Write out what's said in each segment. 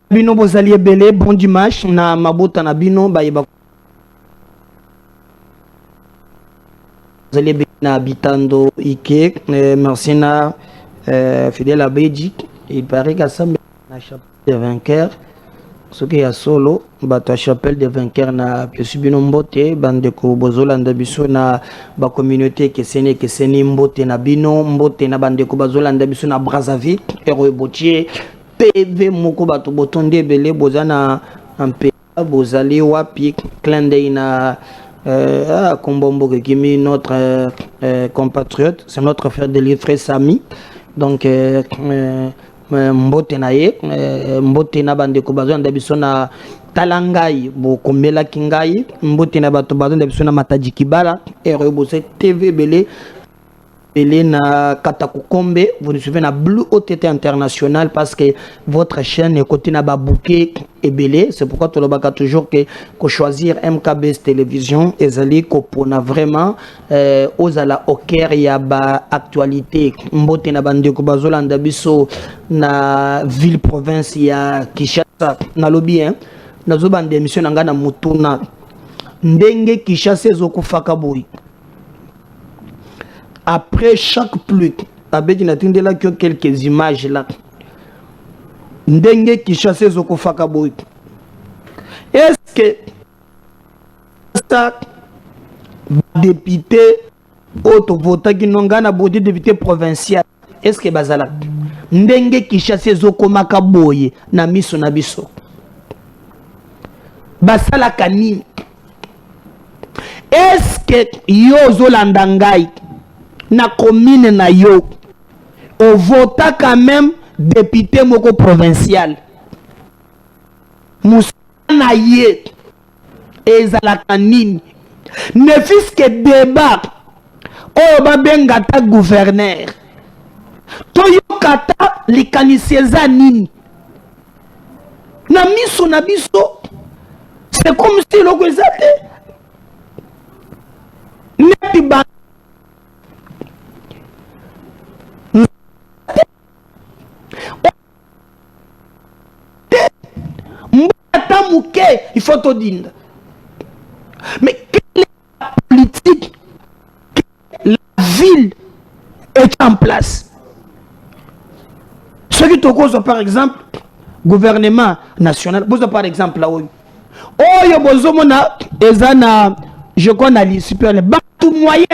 Bino bozali ebele bon dimanche na mabota na bino bayeba bozali ebele na bitando ike merci na fidèle à Belgique. Il paraît qu'à ça na chapelle des vainqueurs ce qui est solo bato chapelle des vainqueurs na pesu bino mbote bandeko bozolanda biso na ba communauté keseni mbote na bino mbote na bandeko bazolanda biso na Brazzaville Héroï Botier PV moko bato botonde belé bozana un peu bozali wapi clin na Kombombo Kimi notre compatriote, c'est notre frère de frère Sami. Donc mbote na ye mbote na bandeko bazolanda biso na talangai bokomela kingai mbote na bato bazolanda biso na Matadi Kibala Héroï Botier TV belé na Katakukombe, vous nous suivez na Blue OTT International parce que votre chaîne est côté na babouké et belé. C'est pourquoi tout le monde a toujours que choisir MKBS Télévision et zali kopona vraiment aux ala au cœur ya ba actualité mbote na bande ko bazolanda biso na ville province ya Kinshasa na lobby hein nazo bande émission na ngana mutuna ndenge Kinshasa ezokufaka boy. Après chaque pluie, avec une attente là que quelques images là. Ndenge qui chasse Zoko Fakaboui. Est-ce que ça député auto-votant qui n'ont pas de député provincial? Est-ce que Bazala Ndenge qui chasse Zoko Makaboui na miso na biso? Basala Kani. Est-ce que Yozo Landangai na commune na yo on vota quand même député moko provincial Moussa na ye ezalaka nini ne fils que débat oyo babengata gouverneur toyokata likanisi eza nini na miso na biso c'est comme si loko eza te neti ba il faut te dire. Mais quelle est la politique que la ville est en place? Ce qui te cause par exemple, gouvernement national, par exemple là où il y a besoin de je connais super les tout moyen.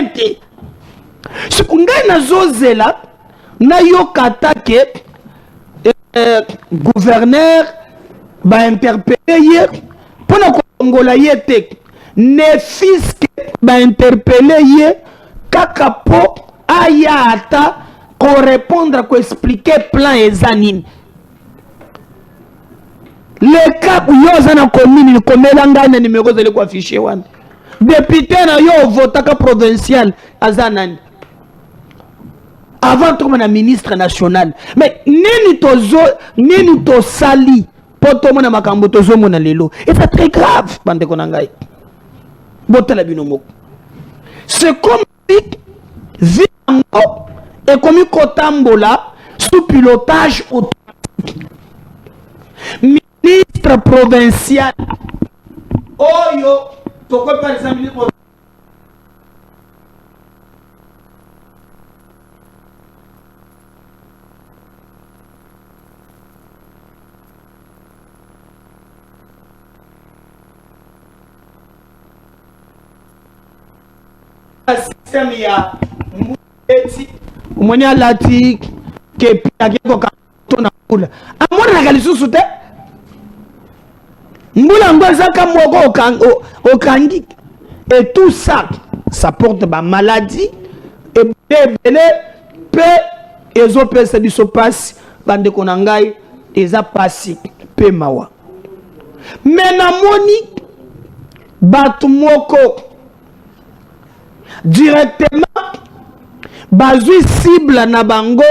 Ce qu'on a zozela na yo katake gouverneur ba interpeller pour na kongola yete ne fisque ba interpeller ye kakapo ayata ko répondre ko expliquer plan ezanine le cas yo zana commune komela ngana numéro zele ko afficher wana député na yo votaka provincial azanani avant tout mon ministre national mais nini to sali poto mona makambo tozo mona lelo et c'est très grave bande konangai botala bino moko c'est comme si Viango et comme Kotambola sous pilotage automatique ministre provincial oyo pourquoi par exemple système ya mbeti umoni alati ke pia ko na mbula amona na kalisusu te mbula ngoza kamoko okangi et tout ça ça porte ba maladie et belé pe ezo pesa biso passe bande konangai eza pasi pe mawa mais na moni batu moko directement bazui cible na bango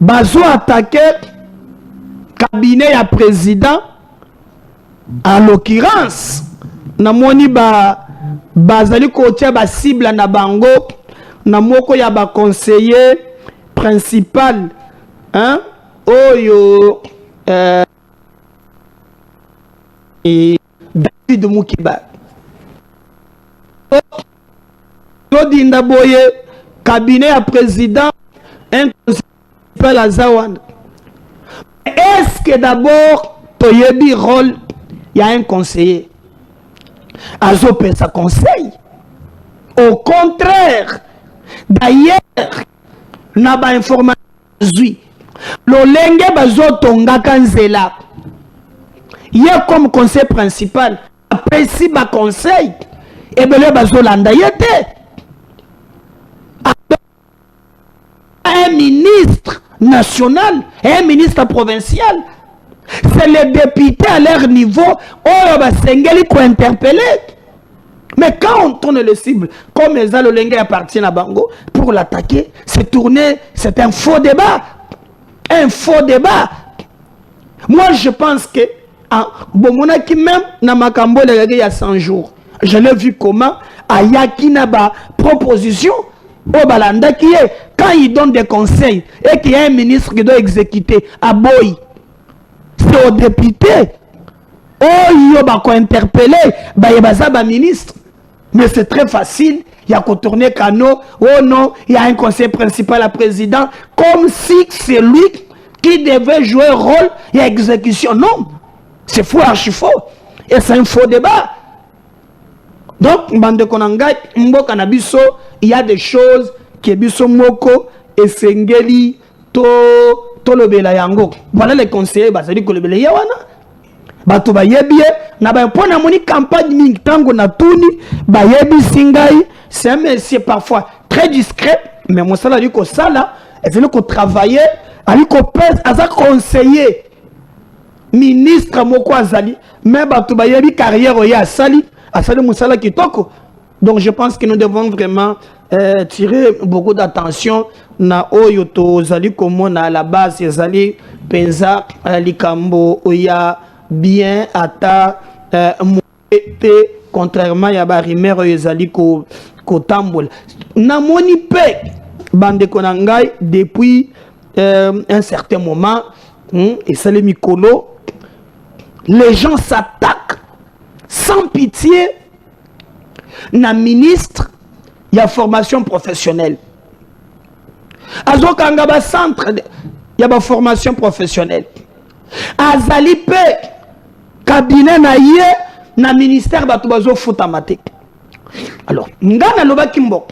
bazo attaquer cabinet ya président en l'occurrence na moni bazali kotia ba cible na bango na moko ya ba conseiller principal hein oyo et David Moukiba. Todinda boye cabinet à président un conseiller la Zawan. Est-ce que d'abord toyebi rôle il y a un conseiller azopé sa conseil? Au contraire, d'ailleurs n'a pas information zui lolenge bazotonga kanzela ye comme conseil principal après si ba conseil et belé bazolanda yete un ministre national et un ministre provincial. C'est les députés à leur niveau où basengeli ko interpeller. Mais quand on tourne le cible, comme les Alolenge appartiennent à Bango, pour l'attaquer, c'est tourné, c'est un faux débat. Un faux débat. Moi, je pense que, bon, mon qui même, dans ma cambo, il y a 100 jours, je l'ai vu comment, à Yakinaba, proposition, au Balanda qui est, quand il donne des conseils, et qu'il y a un ministre qui doit exécuter, à Boy, c'est au député. Oh, il y a interpellé, il y a un ministre. Mais c'est très facile, il y a qu'à tourner canot. Oh non, il y a un conseil principal à président, comme si c'est lui qui devait jouer un rôle et exécution. Non, c'est faux, archi faux. Et c'est un faux débat. Donc, bande konanga, mboka na biso, il y a des choses qui biso moko et sengeli to le bela yango. Voilà les conseillers, bah ça dit que le bela yawana. Bato bayebi na ba pona moni campagne mingi tango na tuni bayebi singai c'est un monsieur parfois très discret mais mon sala dit ko sala et c'est ko travailler ali ko pèse aza conseiller ministre moko azali mais bato bayebi carrière ya asali mon sala kitoko. Donc je pense que nous devons vraiment tirer beaucoup d'attention na oyo to zali comme na la base zali penza likambo oya bien ata contrairement ya ba rimero ezali ko tambola na moni pe bande konangai depuis un certain moment et ça les mikolo les gens s'attaquent sans pitié na ministre ya formation professionnelle azokanga ba centre ya ba formation professionnelle azali pe cabinet na ye na ministère bato bazo futa matek. Alors ngana loba kimbo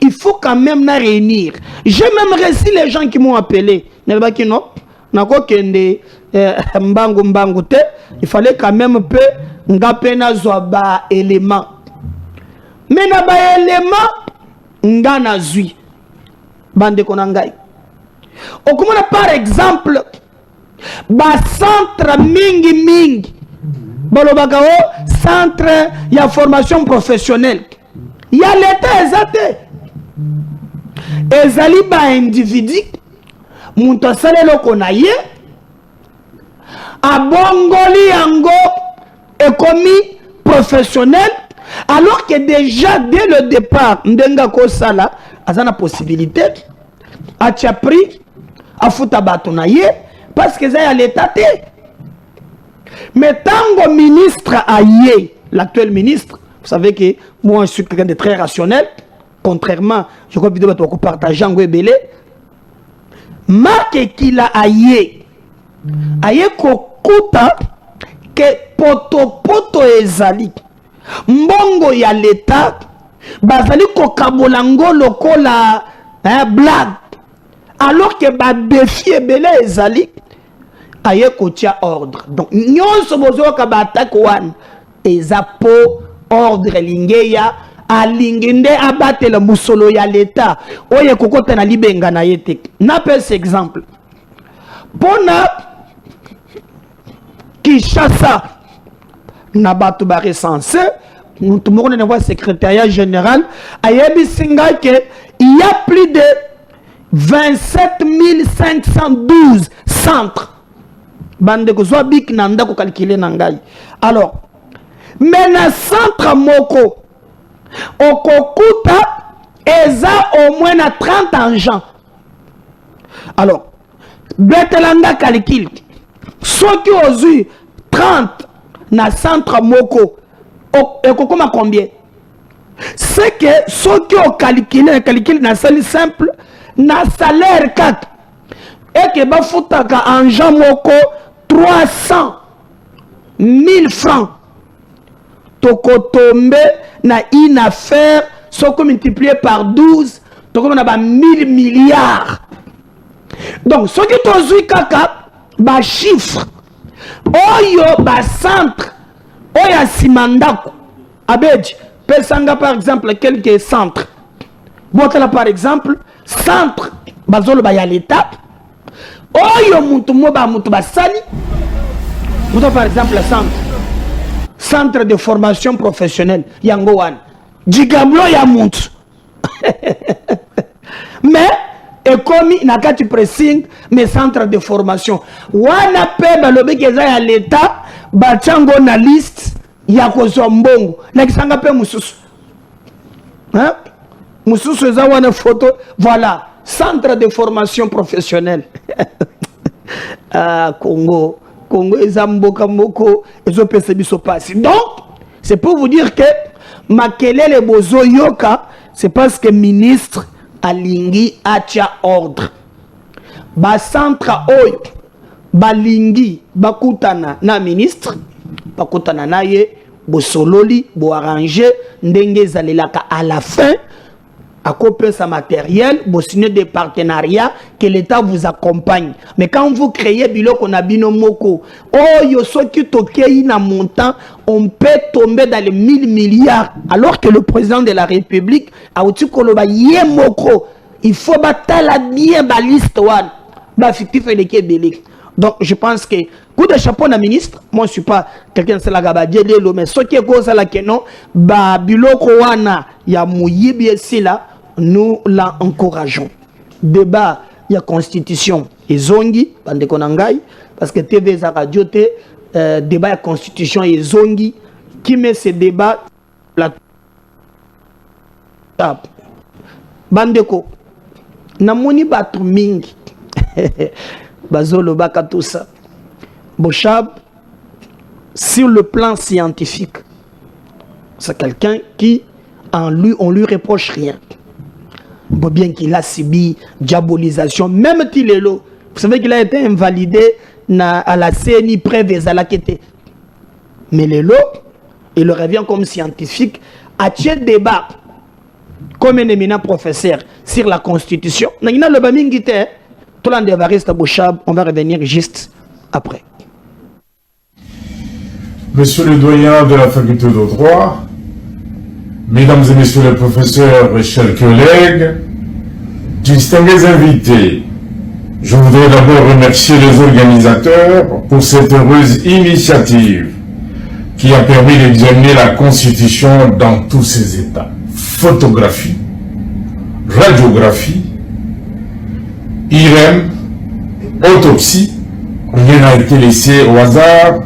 il faut quand même na réunir. J'ai même reçu les gens qui m'ont appelé na loba kino na ko kende mbangu te, il fallait quand même peu ngape na zo ba élément mais na ba élément ngana zui bande konangai okomona par exemple ba centre mingi bolobaka o centre ya formation professionnelle ya l'état ezate ezali ba individu muntu asalelo kona ye abongoli yango ekomi professionnel alors que déjà dès le départ ndenga ko sala azana possibilité a tia pris a futa bato na ye parce que ça y a l'état. Mais tant ministre aïe, l'actuel ministre, vous savez que moi je suis quelqu'un de très rationnel, contrairement, je crois que vous devez partager en Guébélé. Marque qu'il a aïe, aïe kokuta que poto ezali, mbongo ya l'état, bazali kokabolango lokola blague, alors que ba défi ebele ezali. Aye kotia ordre. Donc, nous sommes au attaque one. Et zapo ordre lingeya a lingende abattre le musolo ya l'état. Oye kokota na libenga na yete. Na pe cet exemple. Pona Kinshasa na batu ba recensé. Nous tout le monde voit secrétariat général. Ayebi singa que il y a plus de 27 512 centres. Bande ko zo bik nanda ko calculer nangai. Alors mena centre moko okokuta eza au moins na 30 agents. Alors betelanga calcul Ceux qui ont eu 30 na centre moko, et comment combien? C'est que ceux qui ont calculé na salle simple, na salaire 4. Et que ba foutaka en Jean moko 300 000 francs. Toko tombe na une affaire, soit multiplié par 12, toko na ba 1000 milliards. Donc, ceux qui ont eu kaka, ba chiffre, oyo ba centre, oya simandako, abedji, pesanga par exemple quelques centres. Botala par exemple, centre, bazolo ba ya l'étape, oyo mutu ba sali, botala par exemple centre de formation professionnelle, yango wan, Digablo ya mutu. Mais, et comme il n'a qu'à pressing mes centres de formation. Wana pe balobe keza ya l'État, bachango na liste ya kozwa mbongo. Na kisanga pe mususu. Hein? Mususu eza wana photo. Voilà, centre de formation professionnelle. Ah, Congo. Congo eza mboka moko, ezo pese biso pasi. Donc, c'est pour vous dire que makelele bozo yoka, c'est parce que ministre alingi acha ordre. Ba centre oyo balingi bakutana na ministre, bakutana na ye bosololi, bo arranger ndenge zalelaka à la fin à copier sa matériel, vous signez des partenariats, que l'État vous accompagne. Mais quand vous créez biloko na bino moko, oh yo soki tokei na montant, on peut tomber dans les 1000 milliards, alors que le président de la République a outi koloba ye moko, il faut batala bien ba liste wan, ba fictif et de. Donc je pense que coup de chapeau na ministre, moi je suis pas quelqu'un de la gabadjele, mais ce qui est cause à la kenon, ba biloko wana ya muyibi là, nous l'encourageons. Débat, il y a constitution et zongi, bande konangai, parce que TV za radio te débat ya constitution et zongi, qui met ce débat la table. Bandeko, namoni batu mingi, bazolo baka tout ça. Bochab, sur le plan scientifique, c'est quelqu'un qui, en lui, on lui reproche rien. Bien qu'il a subi diabolisation, même s'il est là. Vous savez qu'il a été invalidé à la CNI près à la quête. Mais il est là, il revient comme scientifique à tirer débat comme un éminent professeur sur la Constitution. On va revenir juste après. Monsieur le doyen de la faculté de droit, mesdames et messieurs les professeurs et chers collègues, distingués invités, je voudrais d'abord remercier les organisateurs pour cette heureuse initiative qui a permis d'examiner la Constitution dans tous ses états. Photographie, radiographie, IRM, autopsie, rien n'a été laissé au hasard,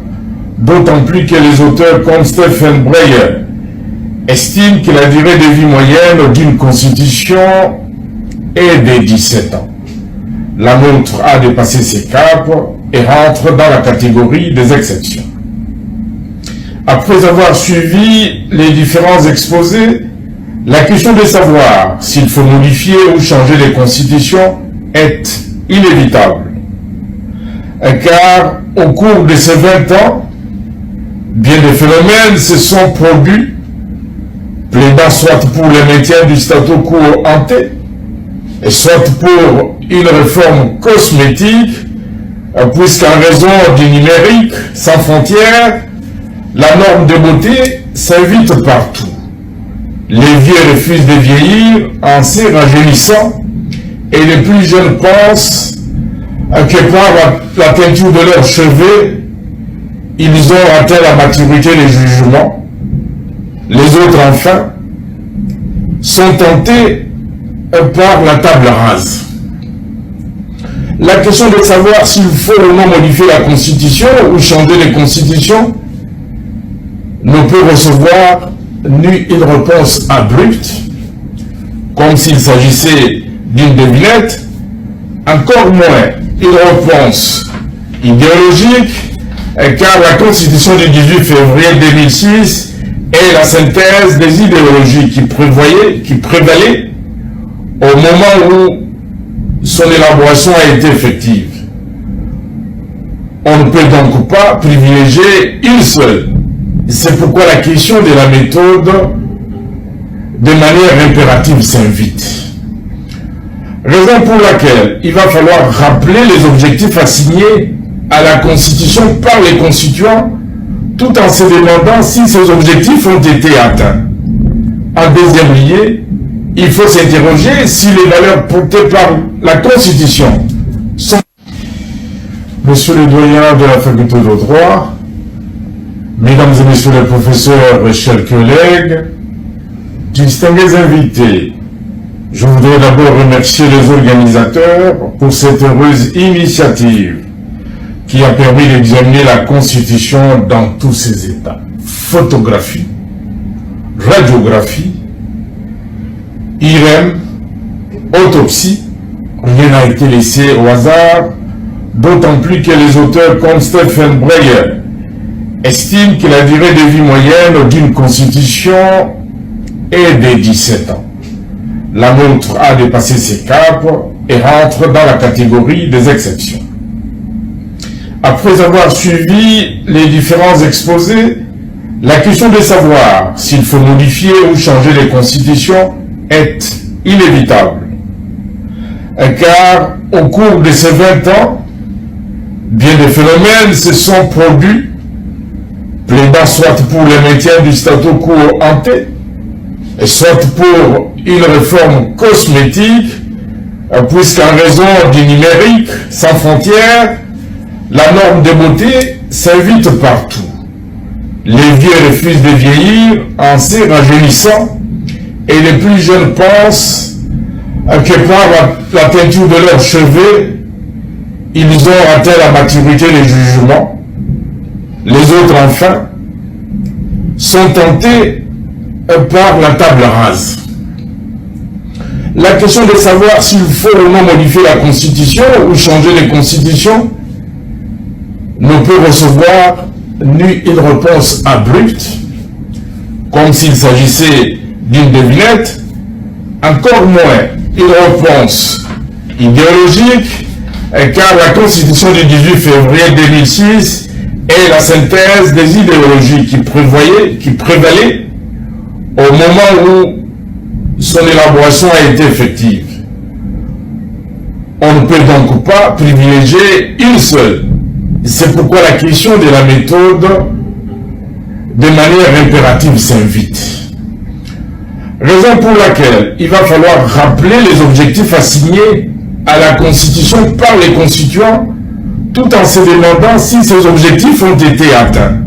d'autant plus que les auteurs comme Stephen Breyer estiment que la durée de vie moyenne d'une constitution est de 17 ans. La nôtre a dépassé ses caps et rentre dans la catégorie des exceptions. Après avoir suivi les différents exposés, la question de savoir s'il faut modifier ou changer les constitutions est inévitable. Car au cours de ces 20 ans, bien des phénomènes se sont produits, plaidant soit pour le maintien du statu quo ante, et soit pour une réforme cosmétique, puisqu'en raison du numérique sans frontières, la norme de beauté s'invite partout. Les vieux refusent de vieillir en se rajeunissant, et les plus jeunes pensent que par la teinture de leurs cheveux, ils ont atteint la maturité des jugements. Les autres, enfin, sont tentés par la table rase. La question de savoir s'il faut ou non modifier la Constitution ou changer les constitutions ne peut recevoir ni une réponse abrupte, comme s'il s'agissait d'une devinette, encore moins une réponse idéologique, car la Constitution du 18 février 2006 est la synthèse des idéologies qui prévalaient au moment où son élaboration a été effective. On ne peut donc pas privilégier une seule. C'est pourquoi la question de la méthode, de manière impérative, s'invite. Raison pour laquelle il va falloir rappeler les objectifs assignés à la Constitution par les constituants, tout en se demandant si ces objectifs ont été atteints. En deuxième lieu, il faut s'interroger si les valeurs portées par la Constitution sont... Monsieur le doyen de la faculté de droit, mesdames et messieurs les professeurs, chers collègues, distingués invités, je voudrais d'abord remercier les organisateurs pour cette heureuse initiative qui a permis d'examiner la Constitution dans tous ses états. Photographie, radiographie, IRM, autopsie, rien n'a été laissé au hasard, d'autant plus que les auteurs comme Stephen Breyer estiment que la durée de vie moyenne d'une constitution est de 17 ans. La nôtre a dépassé ses caps et rentre dans la catégorie des exceptions. Après avoir suivi les différents exposés, la question de savoir s'il faut modifier ou changer les constitutions est inévitable. Car au cours de ces 20 ans, bien des phénomènes se sont produits, plaidant soit pour le maintien du statu quo ante, et soit pour une réforme cosmétique, puisqu'en raison du numérique sans frontières, la norme de beauté s'invite partout. Les vieux refusent de vieillir en se rajeunissant, et les plus jeunes pensent que par la teinture de leurs cheveux, ils ont atteint la maturité des jugements. Les autres, enfin, sont tentés par la table rase. La question de savoir s'il faut ou non modifier la Constitution ou changer les constitutions ne peut recevoir ni une réponse abrupte, comme s'il s'agissait d'une devinette, encore moins une réponse idéologique, car la Constitution du 18 février 2006 est la synthèse des idéologies qui prévalaient au moment où son élaboration a été effective. On ne peut donc pas privilégier une seule. C'est pourquoi la question de la méthode, de manière impérative, s'invite. Raison pour laquelle il va falloir rappeler les objectifs assignés à la Constitution par les constituants, tout en se demandant si ces objectifs ont été atteints.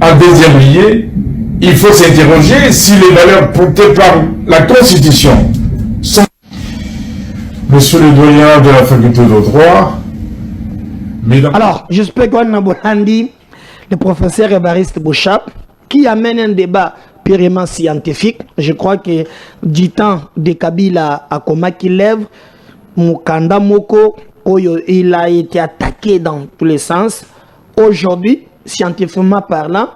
En deuxième lieu, il faut s'interroger si les valeurs portées par la Constitution sont... Monsieur le doyen de la faculté de droit, mesdames... Alors, j'espère qu'on a Bolandi, le professeur Évariste Bouchap, qui amène un débat purement scientifique. Je crois que du temps de Kabila à Koma qui lève, Mukanda Moko, il a été attaqué dans tous les sens. Aujourd'hui, scientifiquement parlant,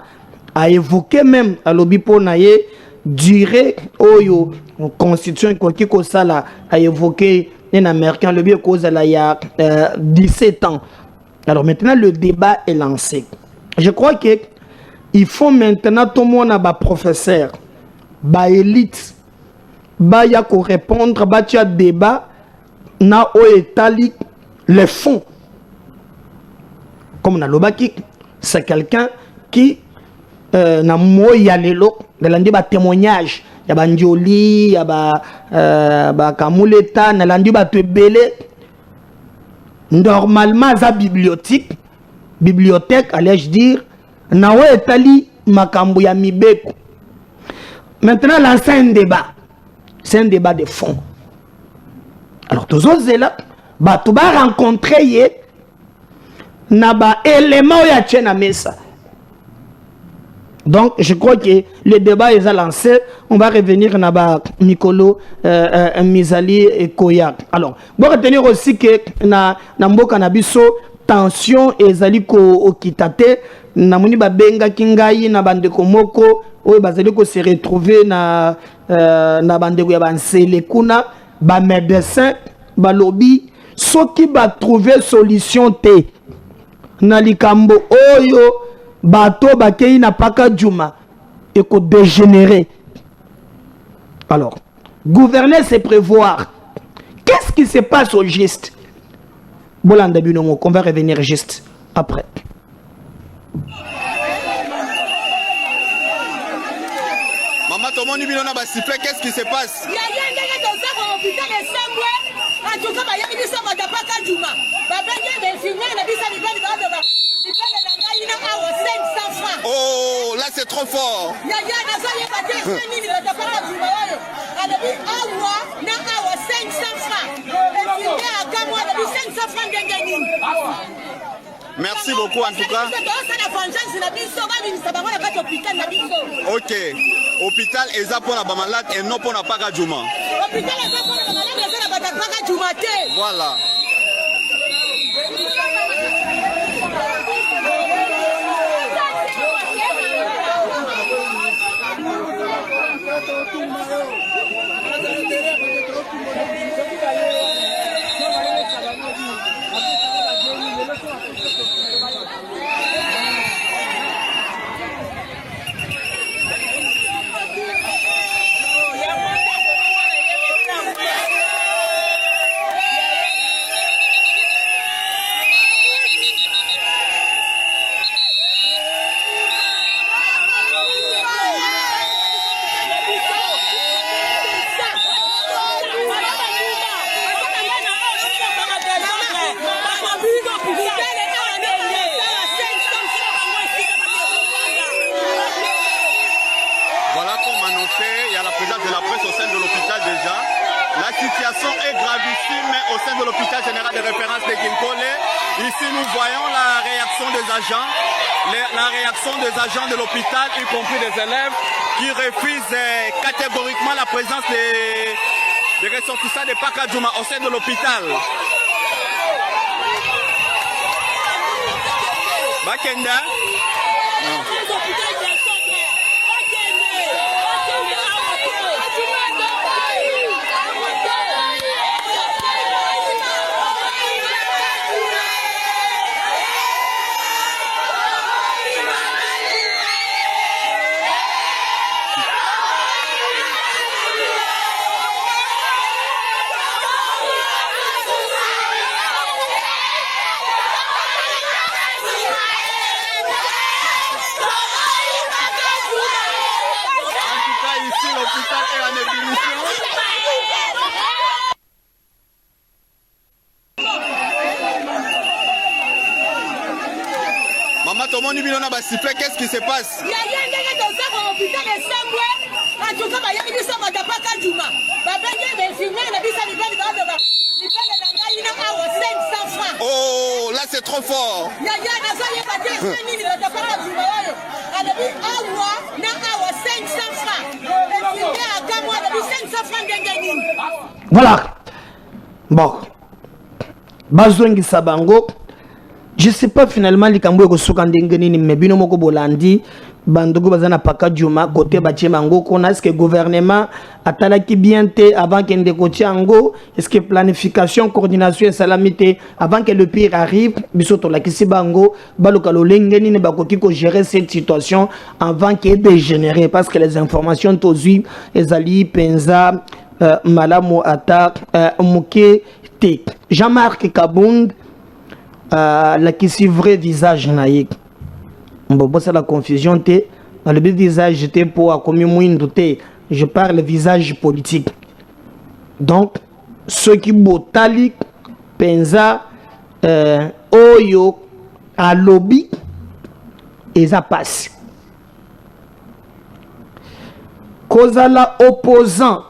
a évoqué même à l'Obipo Naye, durée, Oyo, constitution, quoi ça là, a évoqué un Américain, le bio cause là, il y a 17 ans. Alors maintenant, le débat est lancé. Je crois que il faut maintenant tout le monde a professeur, ba élite, ba ya ko répondre, ba tu as débat, na o etali les fonds. Comme na lobaki, c'est quelqu'un qui na moya lelo, de l'andi ba témoignage, ya ba njoli, ya ba kamuleta, na l'andi ba te belé. Normalement, za bibliothèque, allais-je dire, na o etali makambu ya mibeko. Maintenant, là, c'est un débat. C'est un débat de fond. Alors, tous autres là, tu vas rencontrer naba élément ya tchena mesa. Donc, je crois que le débat est lancé. On va revenir naba Mikolo, Mizali et Koya. Alors, on va retenir aussi que na mboka nabiso tension ezali ko okitate na moni babenga kingai na bandeko moko oyo bazali ko se retrouver na bandeko ya bansele kuna ba médecin balobi soki ba trouver solution te na likambo oyo bato bakei na paka juma eko dégénérer. Alors gouverner c'est prévoir. Qu'est-ce qui se passe au geste? Bolanda Binongo, qu'on va revenir juste après. Maman, tout le monde dit qu'est-ce qui se passe? Il y a un gars qui est dans l'hôpital de Samboué. En tout cas, il y a une personne qui n'a pas de Juma. Oh, là c'est trop fort. Merci beaucoup en tout cas. Ok. Hôpital eza pour la malade et non pour la Pakajuma. Voilà. Il y a la présence de la presse au sein de l'hôpital déjà. La situation est gravissime au sein de l'hôpital général de référence de Kinkole. Ici, nous voyons la réaction des agents. La réaction des agents de l'hôpital, y compris des élèves, qui refusent catégoriquement la présence des ressortissants de Pakajuma au sein de l'hôpital. Bakenda. Maman, tout le monde dit qu'est-ce qui se passe? Il y a un gars qui est dans l'hôpital de Samboué. En tout cas, il y a une personne qui n'a pas de Juma. Oh, là c'est trop fort. Voilà. Bon. Bazouengi Sabango. Je sais pas finalement les Kamboué ko sukandengeni mais bino moko bolandi bandogo bazana paka Juma côté batie mango kona est-ce que gouvernement atalaki bien té avant que ndeko tiango est-ce que planification coordination et salamité avant que le pire arrive bisoto la kisi bango balokalo lengeni ne bakoki ko gérer cette situation avant qu'elle dégénère parce que les informations tozui ezali penza malamu ata muke te Jean-Marc Kabound la qui si vrai visage naïk bon c'est la confusion te le visage était pour comme douter je parle visage politique donc ceux qui botali penza oyo à lobby et ça passe cause la opposant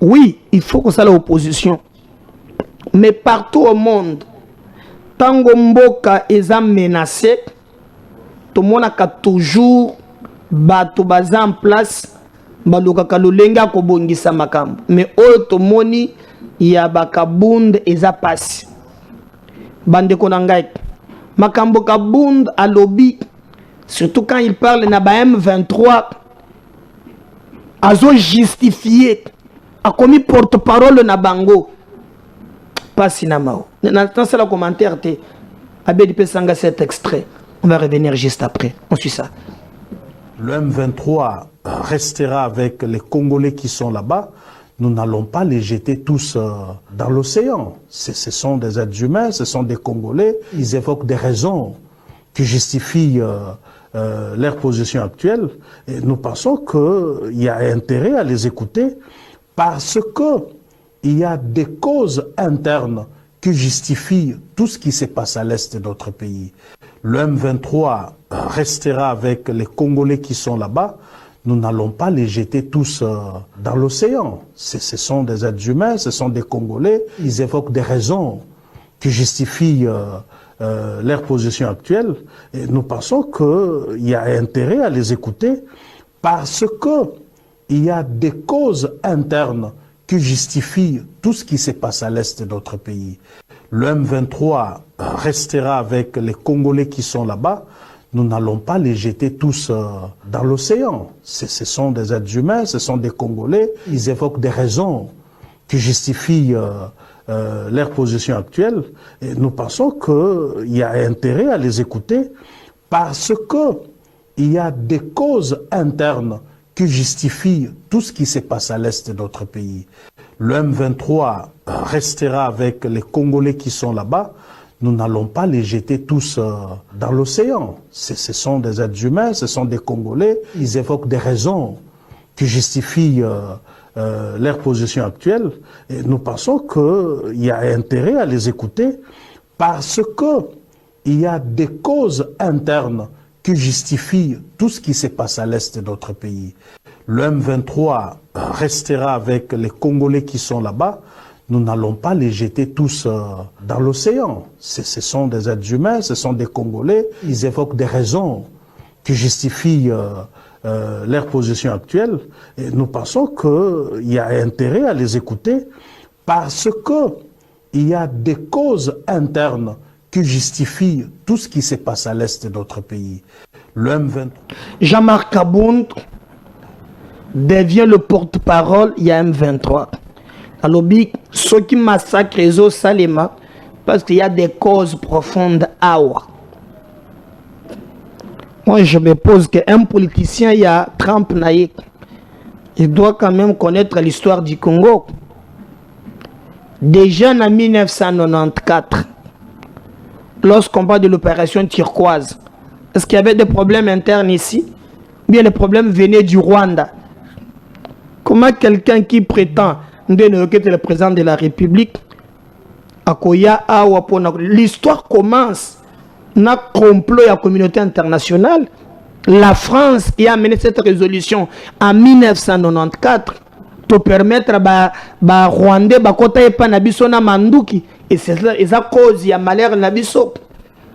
oui il faut que ça l'opposition mais partout au monde tango mboka eza menacé tout le monde a toujours bato baza en place baloka kalolenga ko bongisa makambo mais oyo to moni ya bakabund eza passe bande ko ngai Makambo Kabund à lobby, surtout quand il parle na ba M23, azo justifié, a commis porte-parole na bango. Pas sinamao. Dans ce commentaire, Abedi Sanga cet extrait. On va revenir juste après. On suit ça. Le M23 restera avec les Congolais qui sont là-bas. Nous n'allons pas les jeter tous dans l'océan. Ce sont des êtres humains, ce sont des Congolais. Ils évoquent des raisons qui justifient leur position actuelle. Et nous pensons qu'il y a intérêt à les écouter parce qu'il y a des causes internes qui justifient tout ce qui se passe à l'est de notre pays. Le M23 restera avec les Congolais qui sont là-bas. Nous n'allons pas les jeter tous dans l'océan. Ce sont des êtres humains, ce sont des Congolais. Ils évoquent des raisons qui justifient leur position actuelle. Et nous pensons qu'il y a intérêt à les écouter parce qu'il y a des causes internes qui justifient tout ce qui se passe à l'est de notre pays. Le M23 restera avec les Congolais qui sont là-bas. Nous n'allons pas les jeter tous dans l'océan. Ce sont des êtres humains, ce sont des Congolais. Ils évoquent des raisons qui justifient leur position actuelle. Et nous pensons qu'il y a intérêt à les écouter parce qu'il y a des causes internes qui justifient tout ce qui se passe à l'est de notre pays. Le M23 restera avec les Congolais qui sont là-bas. Nous n'allons pas les jeter tous dans l'océan. Ce sont des êtres humains, ce sont des Congolais. Ils évoquent des raisons qui justifient leur position actuelle. Et nous pensons qu'il y a intérêt à les écouter parce qu'il y a des causes internes qui justifient tout ce qui se passe à l'est de notre pays. Le M23 restera avec les Congolais qui sont là-bas. Nous n'allons pas les jeter tous dans l'océan. Ce sont des êtres humains, ce sont des Congolais. Ils évoquent des raisons qui justifient leur position actuelle. Et nous pensons qu'il y a intérêt à les écouter parce qu'il y a des causes internes qui justifient tout ce qui se passe à l'est de notre pays. Le M23... Jean-Marc Kabound devient le porte-parole, il y a M23. Alors, ceux qui massacrent les eaux Salema, parce qu'il y a des causes profondes à Awa. Moi, je me pose qu'un politicien, il y a Trump Naïk, il doit quand même connaître l'histoire du Congo. Déjà en 1994, lorsqu'on parle de l'opération turquoise, est-ce qu'il y avait des problèmes internes ici? Bien, les problèmes venaient du Rwanda. Comment quelqu'un qui prétend que le président de la République l'histoire commence dans le complot de la communauté internationale. La France qui a amené cette résolution en 1994 pour permettre à Rwandais de Manduki, et c'est la cause il y a malheur Nabiso.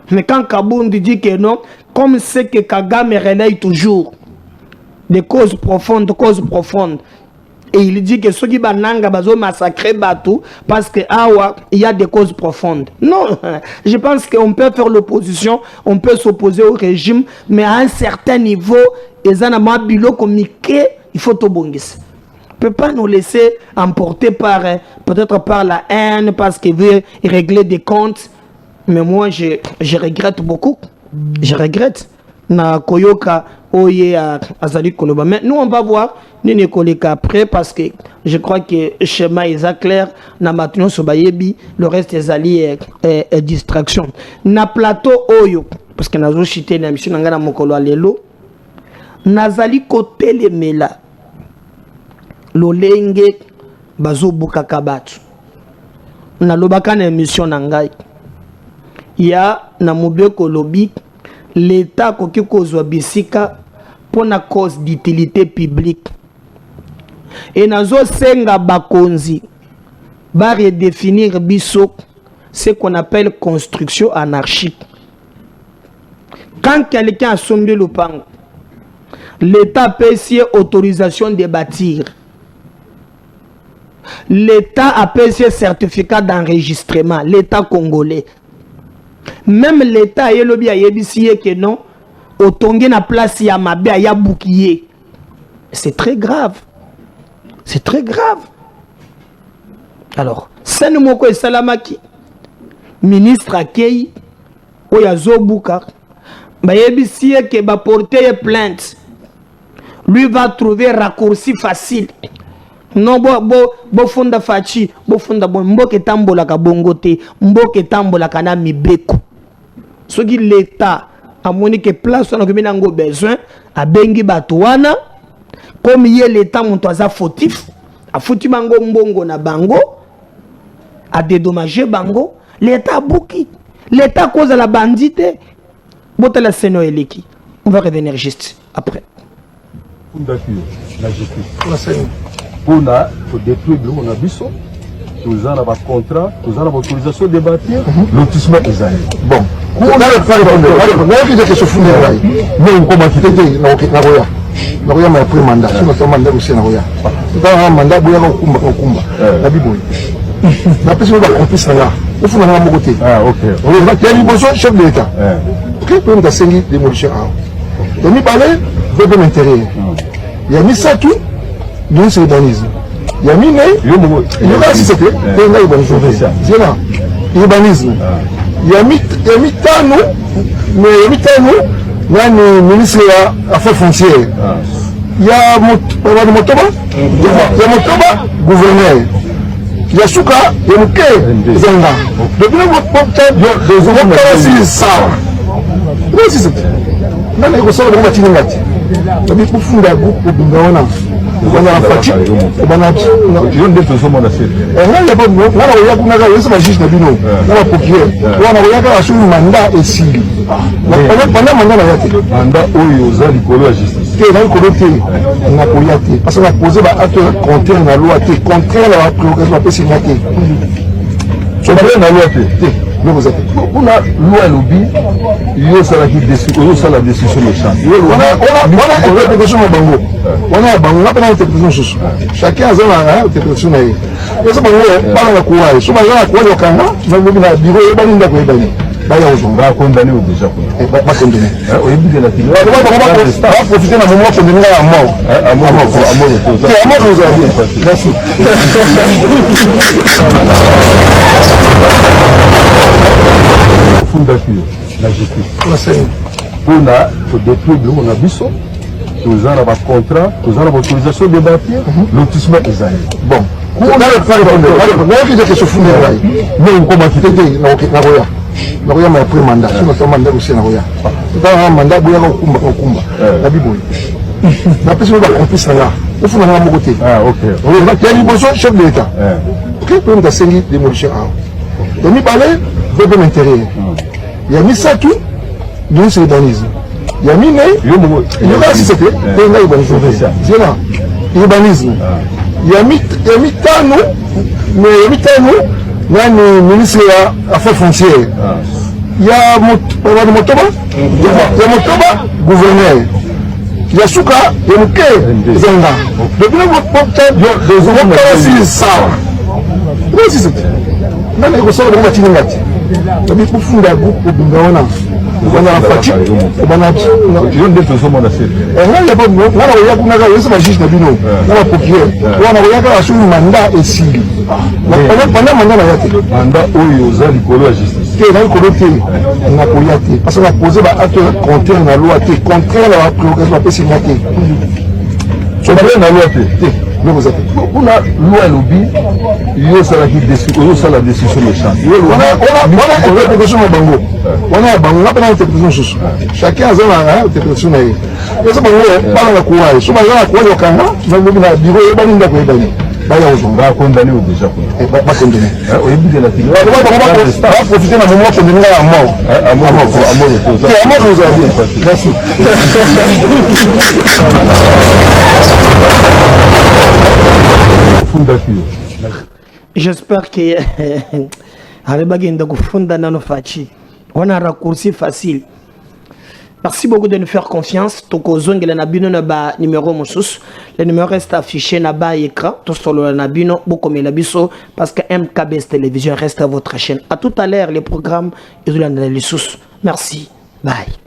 Mais quand Kabound dit que non, comme c'est que Kagame relaye toujours des causes profondes, et il dit que ceux qui bananga bazo massacrer Batou parce que awa il y a des causes profondes. Non, je pense qu'on peut faire l'opposition, on peut s'opposer au régime, mais à un certain niveau, il faut tout bongis. On ne peut pas nous laisser emporter par peut-être par la haine parce qu'il veut régler des comptes. Mais moi, je regrette beaucoup. Je regrette. Na koyoka oye azali koloba. Mais nous on va voir ni koleka après parce que je crois que le schéma est clair. Na maintenant sobayebi le reste est allié distraction. Na plateau oyo parce que nazo chité na mission ngana mokolo lelo. Nazali kotelemela lolenge bazo buka kabatu. Na lobaka na mission na ngai. Ya na mobeko lobi l'État qui kozwa bisika pour la cause d'utilité publique. Et nazo senga bakonzi va redéfinir biso ce qu'on appelle construction anarchique. Quand quelqu'un a sombré le pango, l'État paye autorisation de bâtir. L'État a payé certificat d'enregistrement, l'État congolais. même l'état et le bien que non otonge na place ya mabe ya boukier. C'est très grave. C'est très grave. Alors, Sene Moko et Salamaki, ministre Akei, Oyazo Bouka, Bayebisi que va porter plainte. Lui va trouver raccourci facile. Non, bo funda fachi, bo funda bon, mboke tambola ka bongote, mboke tambola kana mibeko. Ce qui l'État a monique place, on a besoin, a bengi batouana, comme y est l'État montoisa fautif, a foutu bango mbongo na bango, a dédommagé bango, l'État bouki, l'État cause la bandite, bota la seno eleki. On va revenir juste après. Pour détruire le monde abisso, nous avons un contrat, nous avons l'autorisation de bâtir, lotissement Isaïe. Bon, on a le faire de ce fond de mais comment tu t'es Nagoya. Nagoya m'a pris mandat, je me suis mandat aussi Nagoya. Dans un mandat, Bouya Kumba, la Bible. La personne va accomplir là. Il faut aller à mon côté. Ah, ok. On va faire une besoin chef de l'État. Ok, pour nous assigner des démolition. Il y a mis parler, veut de l'intérieur. Il y a mis ça tout. Nous c'est l'urbanisme. Il y a mis il y a aussi c'était l'urbanisme. Il y a mis Tano, mais il y a mis Tano, il y a le ministre des Affaires foncières. Il y a Motoba, gouverneur. Il y a Souka, il y a Mouké, Zanga. Depuis le moment, c'est ça. Oui, c'est ça. Dans les ressorts de Matiningati. Il y a beaucoup de groupes pour Bingawana. On a fait on a dit on a fait on a fait on a pas on a on a juge na bino on a procureur on a yaka sur mandat et si pendant mandat na yate mandat oyo za likolo ya justice que dans côté on a poyate parce qu'on a posé ba acte contraire na loi te contraire la prérogative pe signaté so ba na loi te vous êtes on a loi lobby yo ça la qui décision ça la décision méchante on a interprétation na bango on a bango na interprétation chacun a sa interprétation na ye ça bango ba na kuwa so ba na kuwa yo kanga na lobi na bureau ba ninda ko ebani ba ya ozo ba condamné au déjà ba condamné au début de la film on va profiter na moment condamné à mort à mort vous avez merci la justice. Pour détruire le monde abisso, nous avons un contrat, nous avons l'autorisation de bâtir, lotissement Isaïe. Bon, on a le faire de ce fond de mais comment tu t'es Nagoya. Nagoya m'a pris mandat, je me suis mandat aussi Nagoya. Dans un mandat, Bouya Kumba, la Bible. La personne va accomplir ça là. Il faut aller à mon côté. Ah, ok. On va faire une besoin chef de l'État. Ok, pour nous assigner des démolition. Il y a mis parler, veut de l'intérieur. Il y a mis ça tout, nous c'est l'urbanisme. Il y a mis il y a aussi c'était l'urbanisme. Il y a mis Tano, mais il y a mis Tano, il y a le ministre des Affaires foncières. Il y a Motoba, gouverneur. Il y a Souka, il y a Mouké, Zanga. Depuis le moment, c'est ça. Oui, c'est ça. Dans les ressorts de Matiningati. Il y a beaucoup de groupes pour Bingawana. On a fait on a dit on a fait on a pas on a juge na bino on a procureur on a yaka sur mandat et si pendant mandat na yate mandat oyo za likolo ya justice que dans côté on a poyate parce qu'on a posé ba acte contraire na loi te contraire la prérogative pe signaté so ba na loi te vous êtes on a loi lobby yo ça la qui décision ça la décision méchante on a interprétation na bango on a bango na interprétation chacun a sa interprétation na ye ça bango ba na kuwa so ba na kuwa yo kanga na lobi na bureau ba ninda ko ebani ba ya ozo ba condamné au déjà ba condamné au début de la film on va profiter na moment condamné à mort à mort vous avez merci j'espère que Areba genda kufunda nano fachi. On a un raccourci facile. Merci beaucoup de nous faire confiance. Toko zongela na bino na ba numéro mosus. Le numéro reste affiché na ba écran. Tout solo na bino boko biso parce que MKBS Télévision reste à votre chaîne. À tout à l'heure les programmes et de l'analyse. Merci. Bye.